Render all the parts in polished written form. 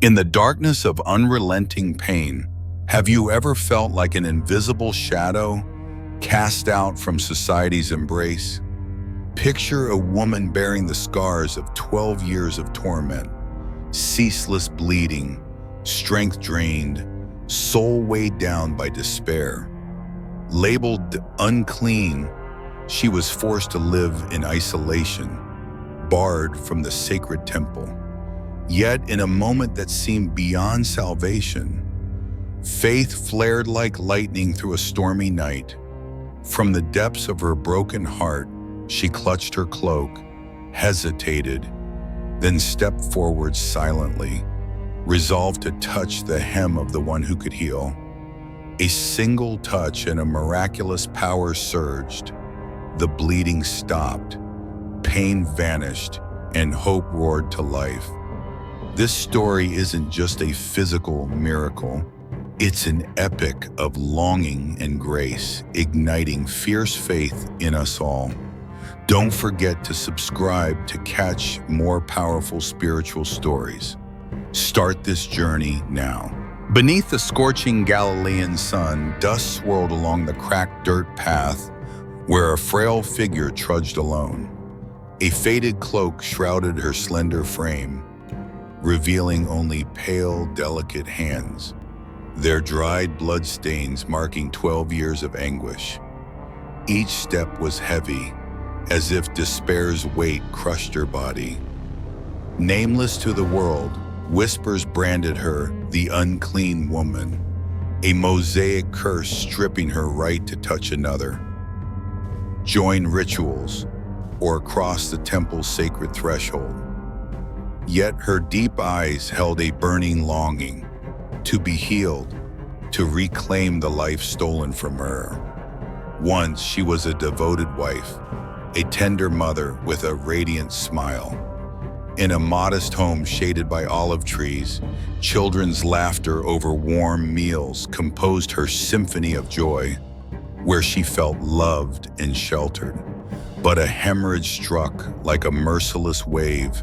In the darkness of unrelenting pain, have you ever felt like an invisible shadow cast out from society's embrace? Picture a woman bearing the scars of 12 years of torment, ceaseless bleeding, strength drained, soul weighed down by despair. Labeled unclean, she was forced to live in isolation, barred from the sacred temple. Yet, in a moment that seemed beyond salvation, faith flared like lightning through a stormy night. From the depths of her broken heart, she clutched her cloak, hesitated, then stepped forward silently, resolved to touch the hem of the one who could heal. A single touch and a miraculous power surged. The bleeding stopped, pain vanished, and hope roared to life. This story isn't just a physical miracle. It's an epic of longing and grace, igniting fierce faith in us all. Don't forget to subscribe to catch more powerful spiritual stories. Start this journey now. Beneath the scorching Galilean sun, dust swirled along the cracked dirt path where a frail figure trudged alone. A faded cloak shrouded her slender frame, revealing only pale, delicate hands, their dried bloodstains marking 12 years of anguish. Each step was heavy, as if despair's weight crushed her body. Nameless to the world, whispers branded her the unclean woman, a mosaic curse stripping her right to touch another, join rituals, or cross the temple's sacred threshold. Yet her deep eyes held a burning longing to be healed, to reclaim the life stolen from her. Once she was a devoted wife, a tender mother with a radiant smile. In a modest home shaded by olive trees, children's laughter over warm meals composed her symphony of joy, where she felt loved and sheltered. But a hemorrhage struck like a merciless wave,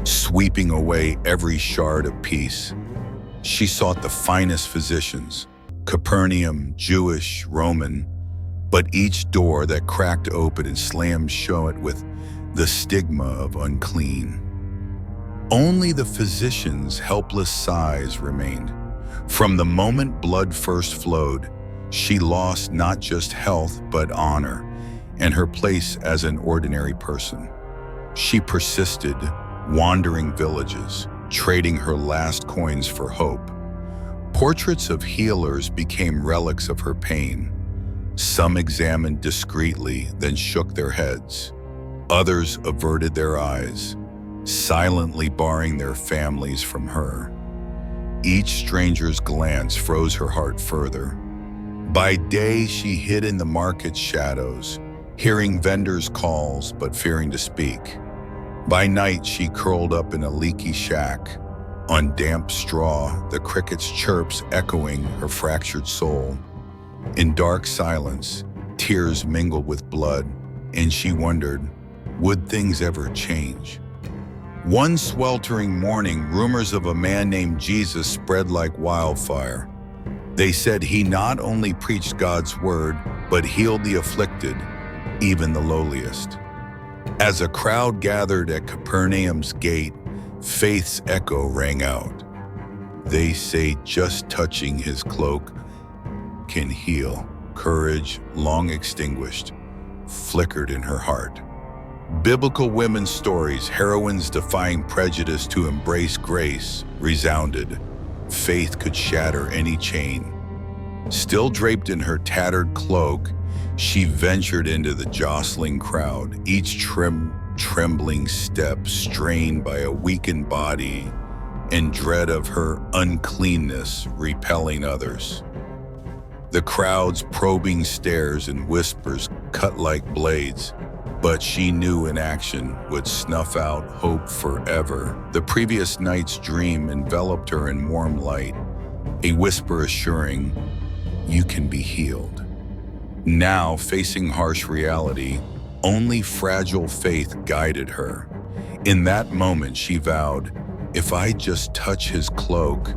sweeping away every shard of peace. She sought the finest physicians, Capernaum, Jewish, Roman, but each door that cracked open and slammed showed with the stigma of unclean. Only the physician's helpless sighs remained. From the moment blood first flowed, she lost not just health but honor and her place as an ordinary person. She persisted, wandering villages, trading her last coins for hope. Portraits of healers became relics of her pain. Some examined discreetly, then shook their heads. Others averted their eyes, silently barring their families from her. Each stranger's glance froze her heart further. By day, she hid in the market's shadows, hearing vendors' calls but fearing to speak. By night, she curled up in a leaky shack. On damp straw, the crickets' chirps echoing her fractured soul. In dark silence, tears mingled with blood, and she wondered, would things ever change? One sweltering morning, rumors of a man named Jesus spread like wildfire. They said he not only preached God's word, but healed the afflicted, even the lowliest. As a crowd gathered at Capernaum's gate, faith's echo rang out. They say just touching his cloak can heal. Courage, long extinguished, flickered in her heart. Biblical women's stories, heroines defying prejudice to embrace grace, resounded. Faith could shatter any chain. Still draped in her tattered cloak, she ventured into the jostling crowd, each trembling step strained by a weakened body and dread of her uncleanness repelling others. The crowd's probing stares and whispers cut like blades, but she knew inaction would snuff out hope forever. The previous night's dream enveloped her in warm light, a whisper assuring, "You can be healed." Now, facing harsh reality, only fragile faith guided her. In that moment, she vowed, If I just touch his cloak,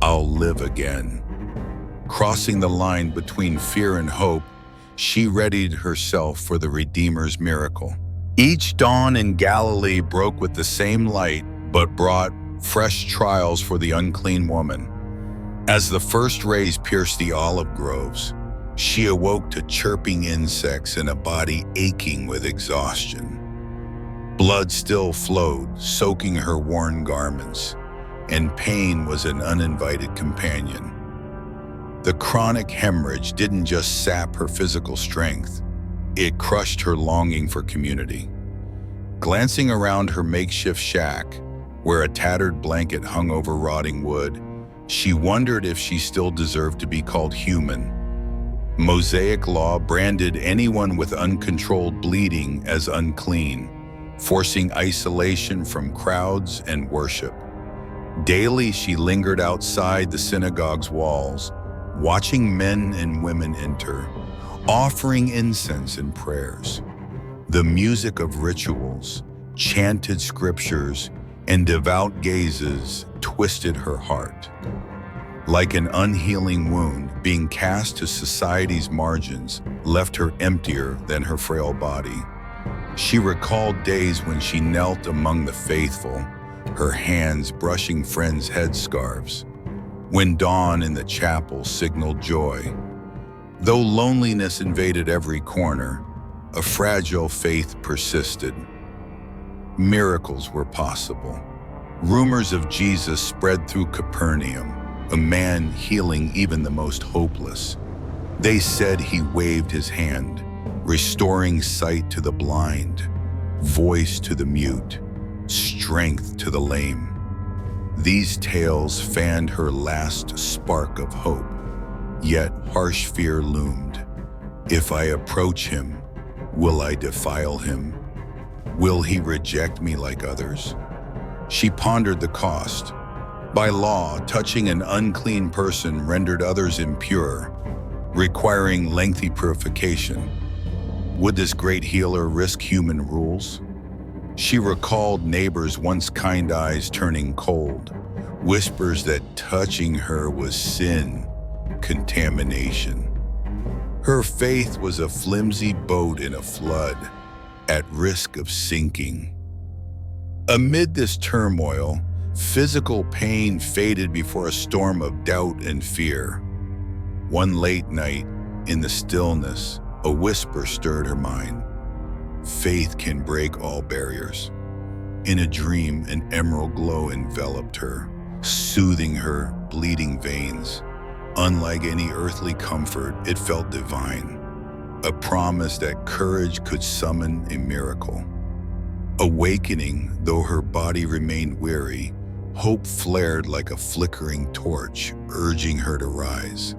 I'll live again. Crossing the line between fear and hope, she readied herself for the Redeemer's miracle. Each dawn in Galilee broke with the same light, but brought fresh trials for the unclean woman. As the first rays pierced the olive groves, she awoke to chirping insects and a body aching with exhaustion. Blood still flowed, soaking her worn garments, and pain was an uninvited companion. The chronic hemorrhage didn't just sap her physical strength, it crushed her longing for community. Glancing around her makeshift shack, where a tattered blanket hung over rotting wood, she wondered if she still deserved to be called human. Mosaic law branded anyone with uncontrolled bleeding as unclean, forcing isolation from crowds and worship. Daily, she lingered outside the synagogue's walls, watching men and women enter, offering incense and prayers. The music of rituals, chanted scriptures, and devout gazes twisted her heart. Like an unhealing wound, being cast to society's margins left her emptier than her frail body. She recalled days when she knelt among the faithful, her hands brushing friends' headscarves, when dawn in the chapel signaled joy. Though loneliness invaded every corner, a fragile faith persisted. Miracles were possible. Rumors of Jesus spread through Capernaum, a man healing even the most hopeless. They said he waved his hand, restoring sight to the blind, voice to the mute, strength to the lame. These tales fanned her last spark of hope, yet harsh fear loomed. If I approach him, will I defile him? Will he reject me like others? She pondered the cost. By law, touching an unclean person rendered others impure, requiring lengthy purification. Would this great healer risk human rules? She recalled neighbors' once kind eyes turning cold, whispers that touching her was sin, contamination. Her faith was a flimsy boat in a flood, at risk of sinking. Amid this turmoil, physical pain faded before a storm of doubt and fear. One late night, in the stillness, a whisper stirred her mind. Faith can break all barriers. In a dream, an emerald glow enveloped her, soothing her bleeding veins. Unlike any earthly comfort, it felt divine, a promise that courage could summon a miracle. Awakening, though her body remained weary, hope flared like a flickering torch, urging her to rise.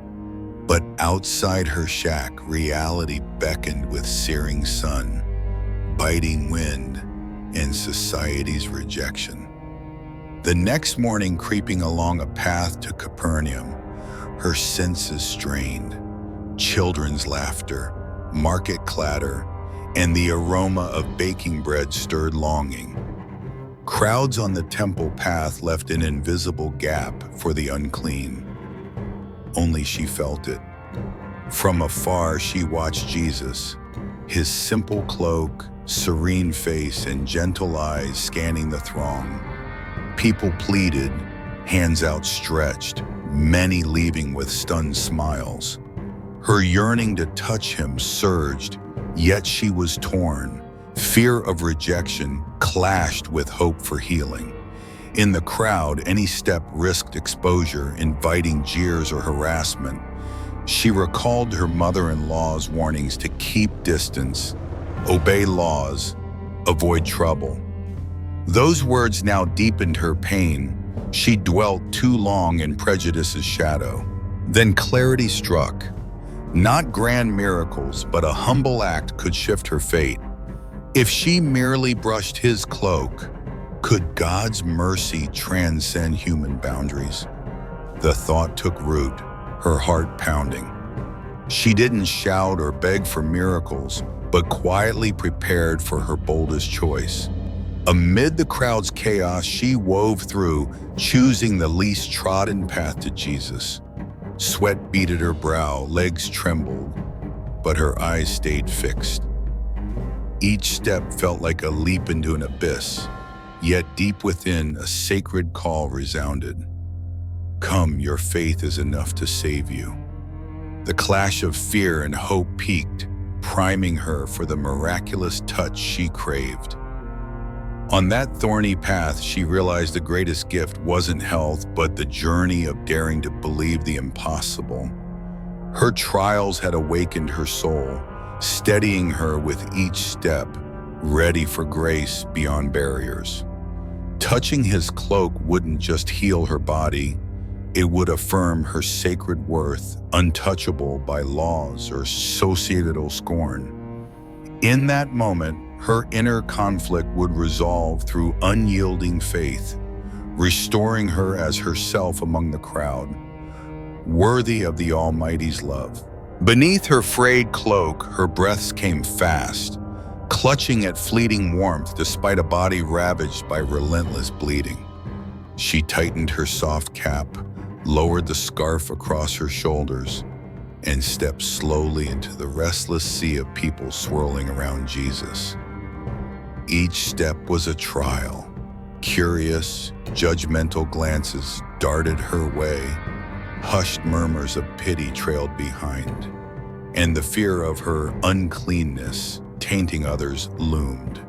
But outside her shack, reality beckoned with searing sun, biting wind, and society's rejection. The next morning, creeping along a path to Capernaum, her senses strained. Children's laughter, market clatter, and the aroma of baking bread stirred longing. Crowds on the temple path left an invisible gap for the unclean. Only she felt it. From afar, she watched Jesus, his simple cloak, serene face, and gentle eyes scanning the throng. People pleaded, hands outstretched, many leaving with stunned smiles. Her yearning to touch him surged, yet she was torn. Fear of rejection clashed with hope for healing. In the crowd, any step risked exposure, inviting jeers or harassment. She recalled her mother-in-law's warnings to keep distance, obey laws, avoid trouble. Those words now deepened her pain. She dwelt too long in prejudice's shadow. Then clarity struck. Not grand miracles, but a humble act could shift her fate. If she merely brushed his cloak, could God's mercy transcend human boundaries? The thought took root, her heart pounding. She didn't shout or beg for miracles, but quietly prepared for her boldest choice. Amid the crowd's chaos, she wove through, choosing the least trodden path to Jesus. Sweat beaded her brow, legs trembled, but her eyes stayed fixed. Each step felt like a leap into an abyss, yet deep within, a sacred call resounded. Come, your faith is enough to save you. The clash of fear and hope peaked, priming her for the miraculous touch she craved. On that thorny path, she realized the greatest gift wasn't health, but the journey of daring to believe the impossible. Her trials had awakened her soul, steadying her with each step, ready for grace beyond barriers. Touching his cloak wouldn't just heal her body, it would affirm her sacred worth, untouchable by laws or societal scorn. In that moment, her inner conflict would resolve through unyielding faith, restoring her as herself among the crowd, worthy of the Almighty's love. Beneath her frayed cloak, her breaths came fast, clutching at fleeting warmth despite a body ravaged by relentless bleeding. She tightened her soft cap, lowered the scarf across her shoulders, and stepped slowly into the restless sea of people swirling around Jesus. Each step was a trial. Curious, judgmental glances darted her way. Hushed murmurs of pity trailed behind, and the fear of her uncleanness, tainting others, loomed.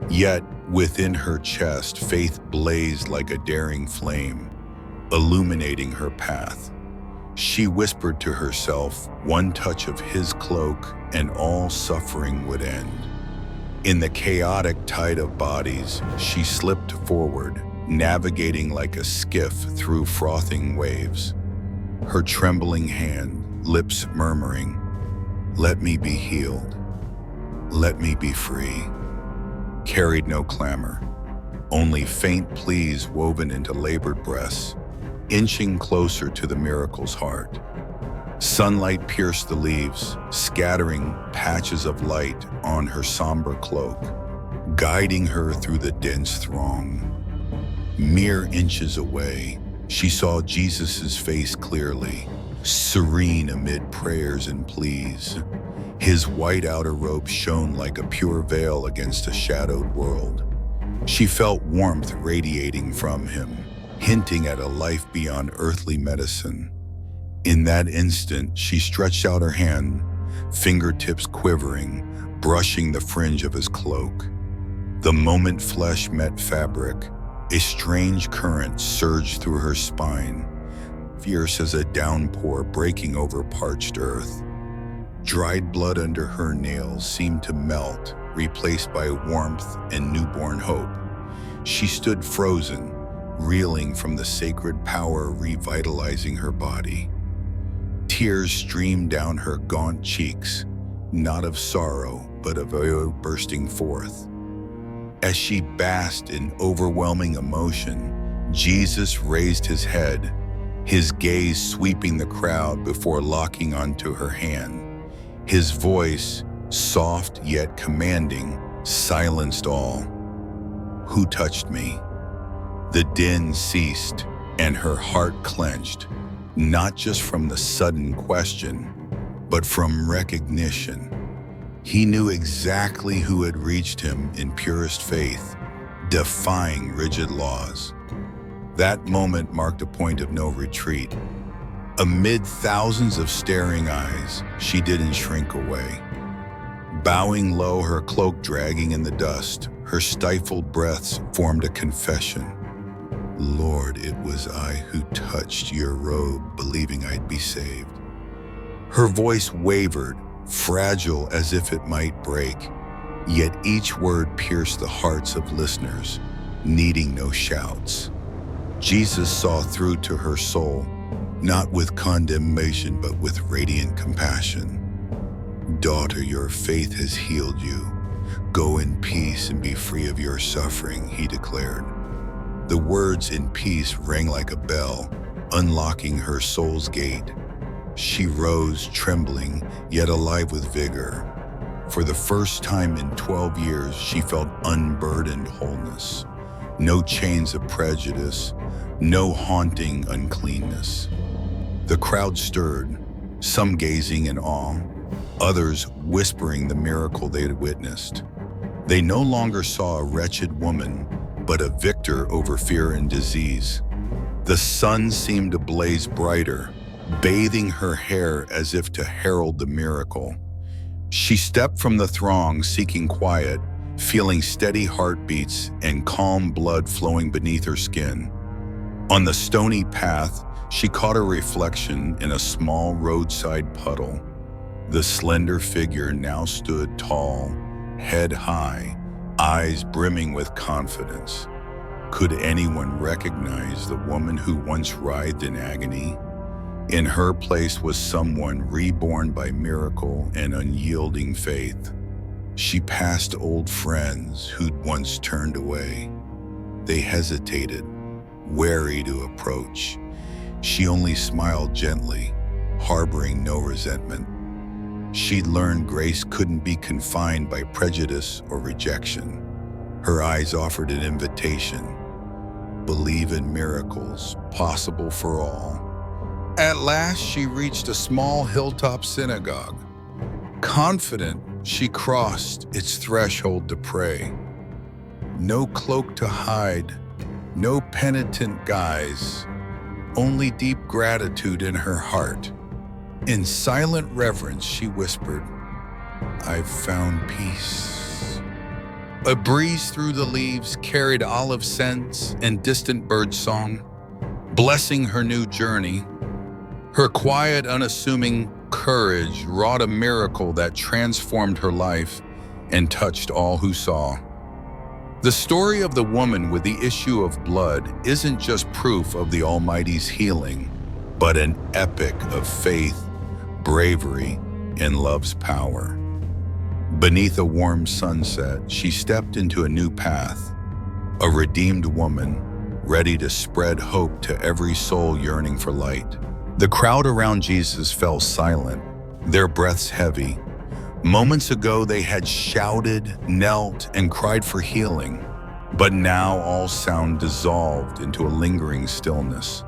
Yet, within her chest, faith blazed like a daring flame, illuminating her path. She whispered to herself, one touch of his cloak and all suffering would end. In the chaotic tide of bodies, she slipped forward, navigating like a skiff through frothing waves. Her trembling hand, lips murmuring, "Let me be healed. Let me be free," carried no clamor, only faint pleas woven into labored breaths, inching closer to the miracle's heart. Sunlight pierced the leaves, scattering patches of light on her somber cloak, guiding her through the dense throng. Mere inches away, she saw Jesus' face clearly, serene amid prayers and pleas. His white outer robe shone like a pure veil against a shadowed world. She felt warmth radiating from him, hinting at a life beyond earthly medicine. In that instant, she stretched out her hand, fingertips quivering, brushing the fringe of his cloak. The moment flesh met fabric, a strange current surged through her spine, fierce as a downpour breaking over parched earth. Dried blood under her nails seemed to melt, replaced by warmth and newborn hope. She stood frozen, reeling from the sacred power revitalizing her body. Tears streamed down her gaunt cheeks, not of sorrow, but of joy bursting forth. As she basked in overwhelming emotion, Jesus raised his head, his gaze sweeping the crowd before locking onto her hand. His voice, soft yet commanding, silenced all. "Who touched me?" The din ceased, and her heart clenched, not just from the sudden question, but from recognition. He knew exactly who had reached him in purest faith, defying rigid laws. That moment marked a point of no retreat. Amid thousands of staring eyes, she didn't shrink away. Bowing low, her cloak dragging in the dust, her stifled breaths formed a confession. "Lord, it was I who touched your robe, believing I'd be saved." Her voice wavered, fragile as if it might break, yet each word pierced the hearts of listeners, needing no shouts. Jesus saw through to her soul, not with condemnation, but with radiant compassion. "Daughter, your faith has healed you. Go in peace and be free of your suffering," he declared. The words "in peace" rang like a bell, unlocking her soul's gate. She rose, trembling, yet alive with vigor. For the first time in 12 years, she felt unburdened wholeness. No chains of prejudice, no haunting uncleanness. The crowd stirred, some gazing in awe, others whispering the miracle they had witnessed. They no longer saw a wretched woman, but a victor over fear and disease. The sun seemed to blaze brighter, bathing her hair as if to herald the miracle. She stepped from the throng, seeking quiet, feeling steady heartbeats and calm blood flowing beneath her skin. On the stony path, she caught a reflection in a small roadside puddle. The slender figure now stood tall, head high, eyes brimming with confidence. Could anyone recognize the woman who once writhed in agony? In her place was someone reborn by miracle and unyielding faith. She passed old friends who'd once turned away. They hesitated, wary to approach. She only smiled gently, harboring no resentment. She'd learned grace couldn't be confined by prejudice or rejection. Her eyes offered an invitation. Believe in miracles, possible for all. At last, she reached a small hilltop synagogue. Confident, she crossed its threshold to pray. No cloak to hide, no penitent guise, only deep gratitude in her heart. In silent reverence, she whispered, "I've found peace." A breeze through the leaves carried olive scents and distant birdsong, blessing her new journey. Her quiet, unassuming courage wrought a miracle that transformed her life and touched all who saw. The story of the woman with the issue of blood isn't just proof of the Almighty's healing, but an epic of faith, bravery, and love's power. Beneath a warm sunset, she stepped into a new path, a redeemed woman, ready to spread hope to every soul yearning for light. The crowd around Jesus fell silent, their breaths heavy. Moments ago, they had shouted, knelt, and cried for healing, but now all sound dissolved into a lingering stillness.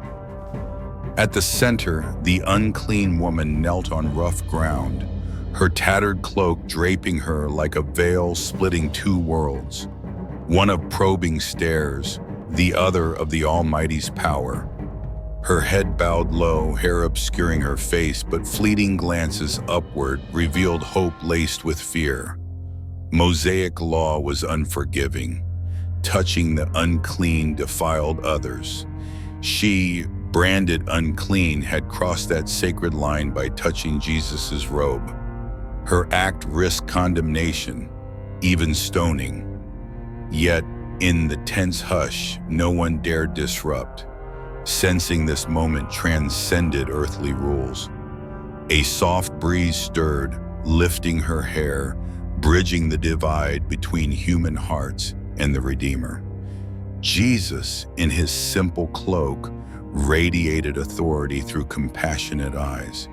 At the center, the unclean woman knelt on rough ground, her tattered cloak draping her like a veil splitting two worlds, one of probing stares, the other of the Almighty's power. Her head bowed low, hair obscuring her face, but fleeting glances upward revealed hope laced with fear. Mosaic law was unforgiving. Touching the unclean defiled others. She, branded unclean, had crossed that sacred line by touching Jesus' robe. Her act risked condemnation, even stoning. Yet, in the tense hush, no one dared disrupt. Sensing this moment transcended earthly rules. A soft breeze stirred, lifting her hair, bridging the divide between human hearts and the Redeemer. Jesus, in his simple cloak, radiated authority through compassionate eyes.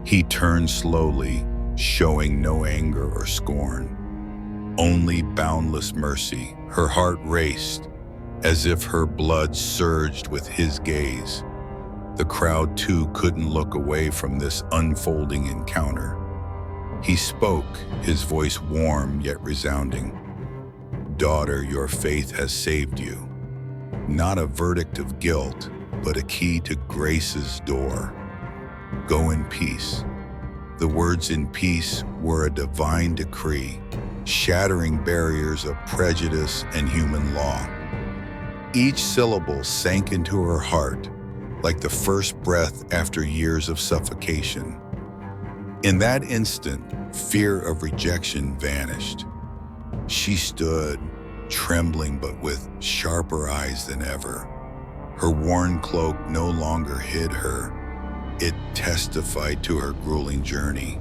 He turned slowly, showing no anger or scorn, only boundless mercy. Her heart raced, as if her blood surged with his gaze. The crowd too couldn't look away from this unfolding encounter. He spoke, his voice warm yet resounding. "Daughter, your faith has saved you." Not a verdict of guilt, but a key to grace's door. Go in peace. The words "in peace" were a divine decree, shattering barriers of prejudice and human law. Each syllable sank into her heart, like the first breath after years of suffocation. In that instant, fear of rejection vanished. She stood, trembling but with sharper eyes than ever. Her worn cloak no longer hid her. It testified to her grueling journey.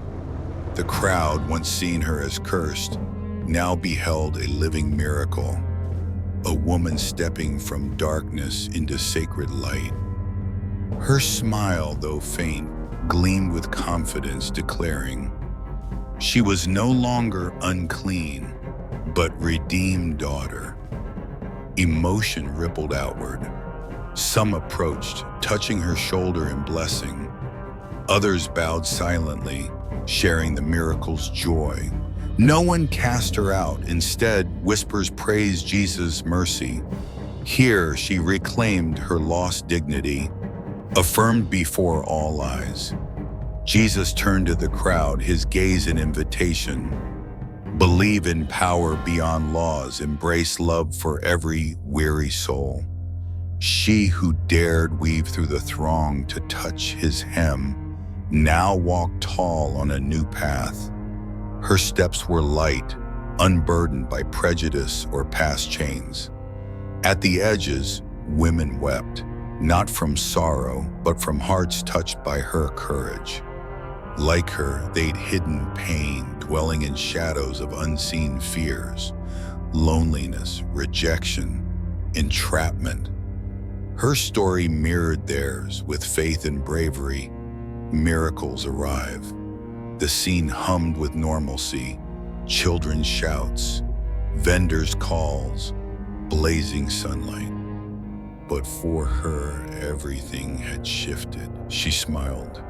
The crowd, once seeing her as cursed, now beheld a living miracle. A woman stepping from darkness into sacred light. Her smile, though faint, gleamed with confidence, declaring, She was no longer unclean, but redeemed daughter. Emotion rippled outward. Some approached, touching her shoulder in blessing. Others bowed silently, sharing the miracle's joy. No one cast her out. Instead, whispers praised Jesus' mercy. Here, she reclaimed her lost dignity, affirmed before all eyes. Jesus turned to the crowd, his gaze an invitation. Believe in power beyond laws, embrace love for every weary soul. She who dared weave through the throng to touch his hem, now walked tall on a new path. Her steps were light, unburdened by prejudice or past chains. At the edges, women wept, not from sorrow, but from hearts touched by her courage. Like her, they'd hidden pain, dwelling in shadows of unseen fears, loneliness, rejection, entrapment. Her story mirrored theirs. With faith and bravery, miracles arrive. The scene hummed with normalcy, children's shouts, vendors' calls, blazing sunlight. But for her, everything had shifted. She smiled,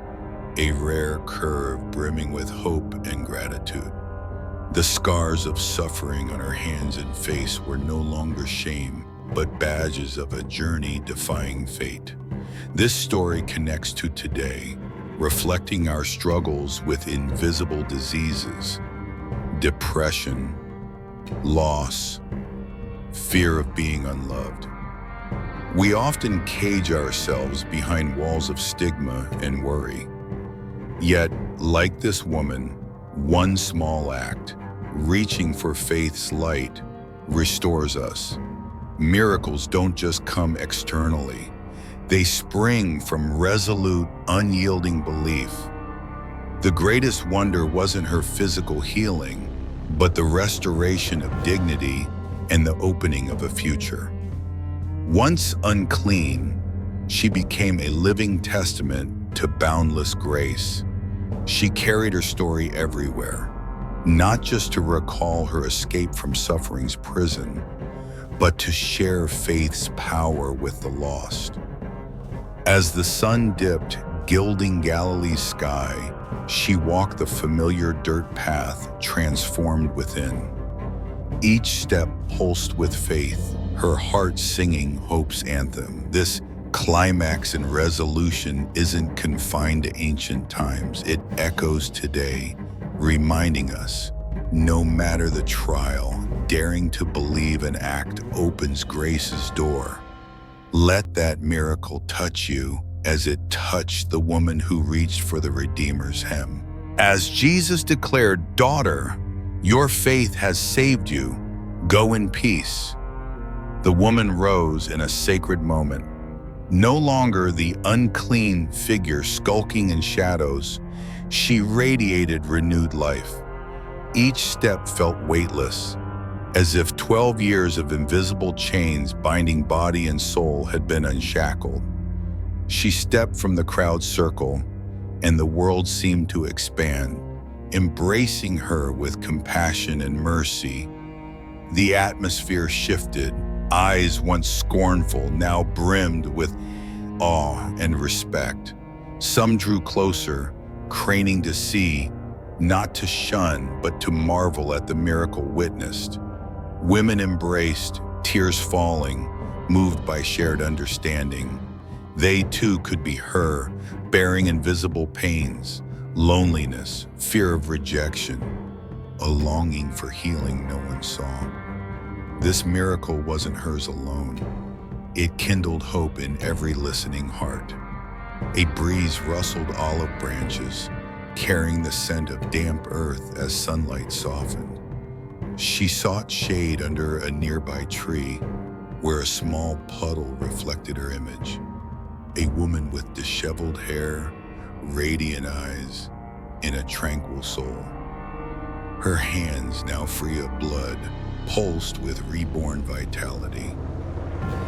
a rare curve brimming with hope and gratitude. The scars of suffering on her hands and face were no longer shame, but badges of a journey defying fate. This story connects to today, reflecting our struggles with invisible diseases, depression, loss, fear of being unloved. We often cage ourselves behind walls of stigma and worry. Yet, like this woman, one small act, reaching for faith's light, restores us. Miracles don't just come externally. They spring from resolute, unyielding belief. The greatest wonder wasn't her physical healing, but the restoration of dignity and the opening of a future. Once unclean, she became a living testament to boundless grace. She carried her story everywhere, not just to recall her escape from suffering's prison, but to share faith's power with the lost. As the sun dipped, gilding Galilee's sky, she walked the familiar dirt path, transformed within. Each step pulsed with faith, her heart singing hope's anthem. This climax and resolution isn't confined to ancient times. It echoes today, reminding us, no matter the trial, daring to believe and act opens grace's door. Let that miracle touch you as it touched the woman who reached for the Redeemer's hem. As Jesus declared, "Daughter, your faith has saved you. Go in peace." The woman rose in a sacred moment. No longer the unclean figure skulking in shadows, she radiated renewed life. Each step felt weightless, as if 12 years of invisible chains binding body and soul had been unshackled. She stepped from the crowd's circle, and the world seemed to expand, embracing her with compassion and mercy. The atmosphere shifted. Eyes once scornful now brimmed with awe and respect. Some drew closer, craning to see, not to shun, but to marvel at the miracle witnessed. Women embraced, tears falling, moved by shared understanding. They too could be her, bearing invisible pains, loneliness, fear of rejection, a longing for healing no one saw. This miracle wasn't hers alone. It kindled hope in every listening heart. A breeze rustled olive branches, carrying the scent of damp earth as sunlight softened. She sought shade under a nearby tree, where a small puddle reflected her image. A woman with disheveled hair, radiant eyes, and a tranquil soul. Her hands, now free of blood, pulsed with reborn vitality.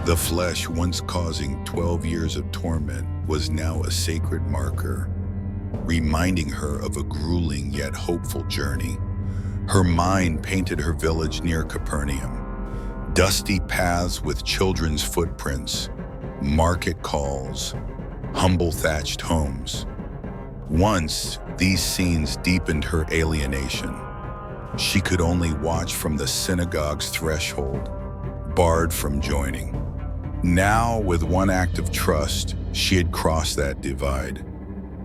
The flesh once causing 12 years of torment was now a sacred marker, reminding her of a grueling yet hopeful journey. Her mind painted her village near Capernaum, dusty paths with children's footprints, market calls, humble thatched homes. Once, these scenes deepened her alienation. She could only watch from the synagogue's threshold, barred from joining. Now, with one act of trust, she had crossed that divide,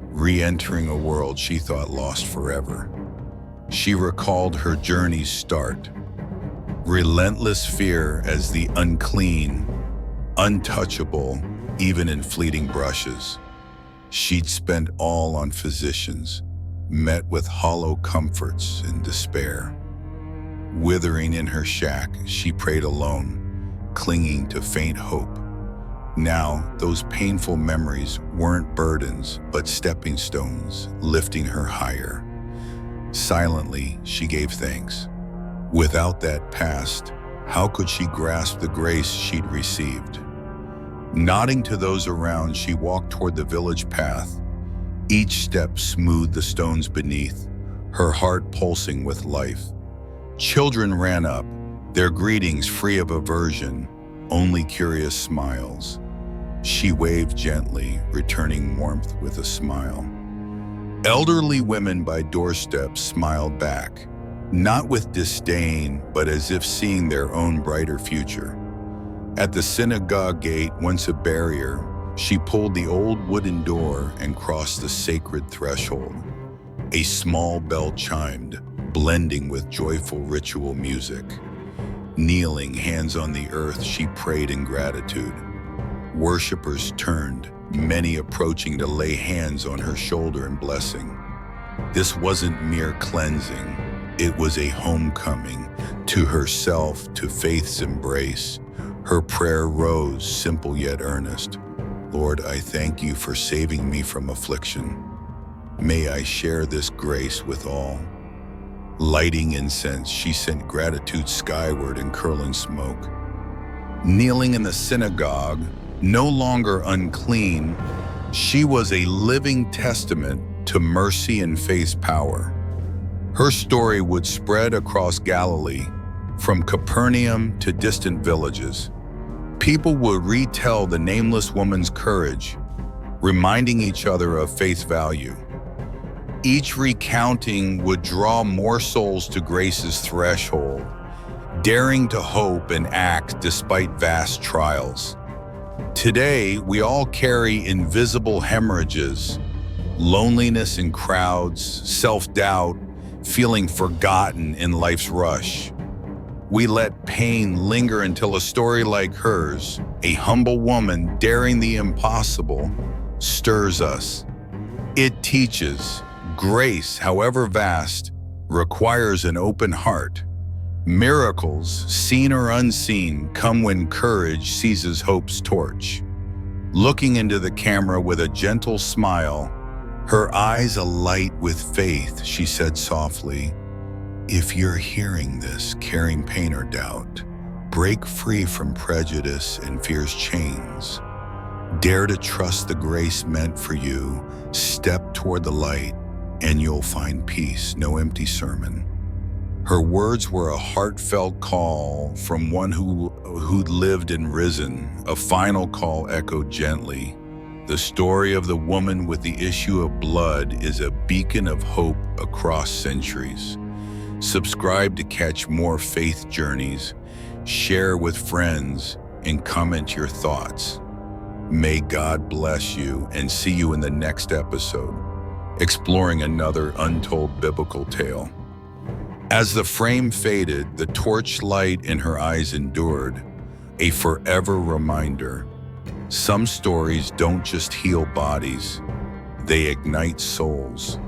re-entering a world she thought lost forever. She recalled her journey's start, relentless fear as the unclean, untouchable, even in fleeting brushes. She'd spent all on physicians, met with hollow comforts and despair. Withering in her shack, she prayed alone, clinging to faint hope. Now, those painful memories weren't burdens, but stepping stones, lifting her higher. Silently, she gave thanks. Without that past, how could she grasp the grace she'd received? Nodding to those around, she walked toward the village path. Each step smoothed the stones beneath, her heart pulsing with life. Children ran up, their greetings free of aversion, only curious smiles. She waved gently, returning warmth with a smile. Elderly women by doorsteps smiled back, not with disdain, but as if seeing their own brighter future. At the synagogue gate, once a barrier, she pulled the old wooden door and crossed the sacred threshold. A small bell chimed, blending with joyful ritual music. Kneeling, hands on the earth, she prayed in gratitude. Worshippers turned, many approaching to lay hands on her shoulder in blessing. This wasn't mere cleansing, it was a homecoming to herself, to faith's embrace. Her prayer rose, simple yet earnest. Lord, I thank you for saving me from affliction. May I share this grace with all. Lighting incense, she sent gratitude skyward in curling smoke. Kneeling in the synagogue, no longer unclean, she was a living testament to mercy and faith's power. Her story would spread across Galilee, from Capernaum to distant villages. People would retell the nameless woman's courage, reminding each other of faith's value. Each recounting would draw more souls to grace's threshold, daring to hope and act despite vast trials. Today, we all carry invisible hemorrhages, loneliness in crowds, self-doubt, feeling forgotten in life's rush. We let pain linger until a story like hers, a humble woman daring the impossible, stirs us. It teaches, grace, however vast, requires an open heart. Miracles, seen or unseen, come when courage seizes hope's torch. Looking into the camera with a gentle smile, her eyes alight with faith, she said softly, "If you're hearing this, carrying pain or doubt, break free from prejudice and fear's chains. Dare to trust the grace meant for you, step toward the light, and you'll find peace, no empty sermon." Her words were a heartfelt call from one who'd lived and risen, a final call echoed gently. The story of the woman with the issue of blood is a beacon of hope across centuries. Subscribe to catch more faith journeys, share with friends, and comment your thoughts. May God bless you, and see you in the next episode, exploring another untold biblical tale. As the frame faded, the torchlight in her eyes endured, a forever reminder. Some stories don't just heal bodies, they ignite souls.